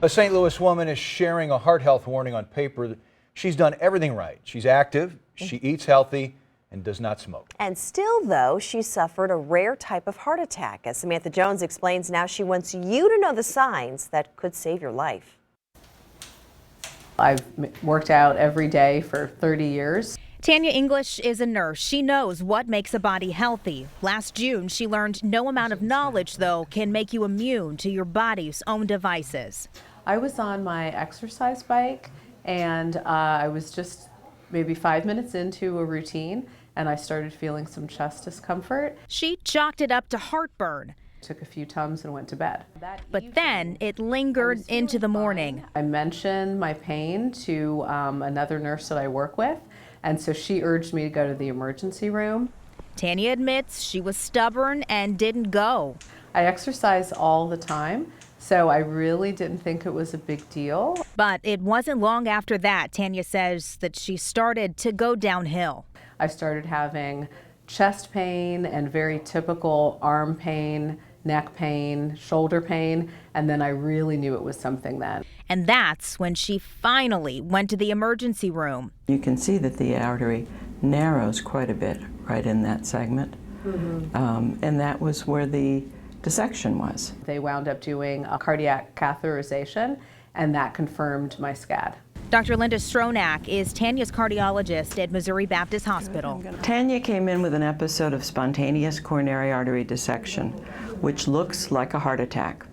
A St. Louis woman is sharing a heart health warning on paper. She's done everything right. She's active, she eats healthy, and does not smoke. And still, though, she suffered a rare type of heart attack. As Samantha Jones explains now, she wants you to know the signs that could save your life. I've worked out every day for 30 years. Tanya English is a nurse. She knows what makes a body healthy. Last June, she learned no amount of knowledge, though, can make you immune to your body's own devices. I was on my exercise bike, and I was just maybe 5 minutes into a routine, and I started feeling some chest discomfort. She chalked it up to heartburn. Took a few Tums and went to bed. But then it lingered into the morning. I mentioned my pain to another nurse that I work with, and so she urged me to go to the emergency room. Tanya admits she was stubborn and didn't go. I exercise all the time, so I really didn't think it was a big deal. But it wasn't long after that, Tanya says, that she started to go downhill. I started having chest pain and very typical arm pain, neck pain, shoulder pain, and then I really knew it was something then. And that's when she finally went to the emergency room. You can see that the artery narrows quite a bit right in that segment, and that was where the dissection was. They wound up doing a cardiac catheterization, and that confirmed my SCAD. Dr. Linda Stronach is Tanya's cardiologist at Missouri Baptist Hospital. Tanya came in with an episode of spontaneous coronary artery dissection, which looks like a heart attack.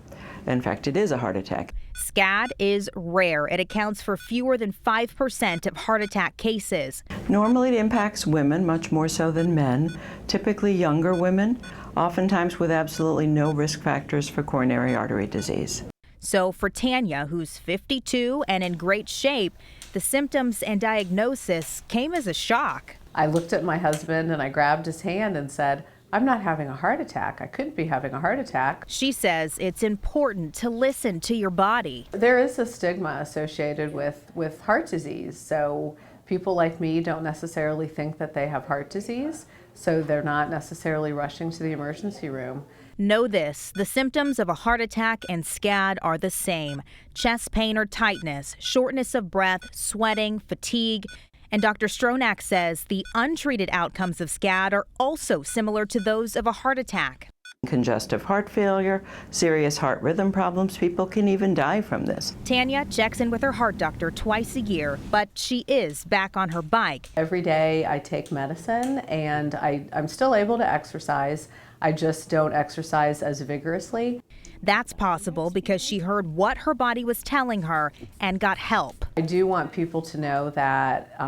In fact, it is a heart attack. SCAD is rare. It accounts for fewer than 5% of heart attack cases. Normally it impacts women much more so than men, typically younger women, oftentimes with absolutely no risk factors for coronary artery disease. So for Tanya, who's 52 and in great shape, the symptoms and diagnosis came as a shock. I looked at my husband and I grabbed his hand and said, I'm not having a heart attack. I couldn't be having a heart attack. She says it's important to listen to your body. There is a stigma associated with heart disease, so people like me don't necessarily think that they have heart disease, so they're not necessarily rushing to the emergency room. Know this, the symptoms of a heart attack and SCAD are the same. Chest pain or tightness, shortness of breath, sweating, fatigue. And Dr. Stronach says the untreated outcomes of SCAD are also similar to those of a heart attack. Congestive heart failure, serious heart rhythm problems, people can even die from this. Tanya checks in with her heart doctor twice a year, but she is back on her bike. Every day I take medicine and I'm still able to exercise. I just don't exercise as vigorously. That's possible because she heard what her body was telling her and got help. I do want people to know that,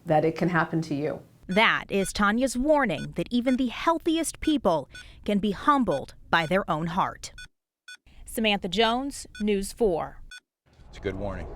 that it can happen to you. That is Tanya's warning that even the healthiest people can be humbled by their own heart. Samantha Jones, News 4. It's a good warning.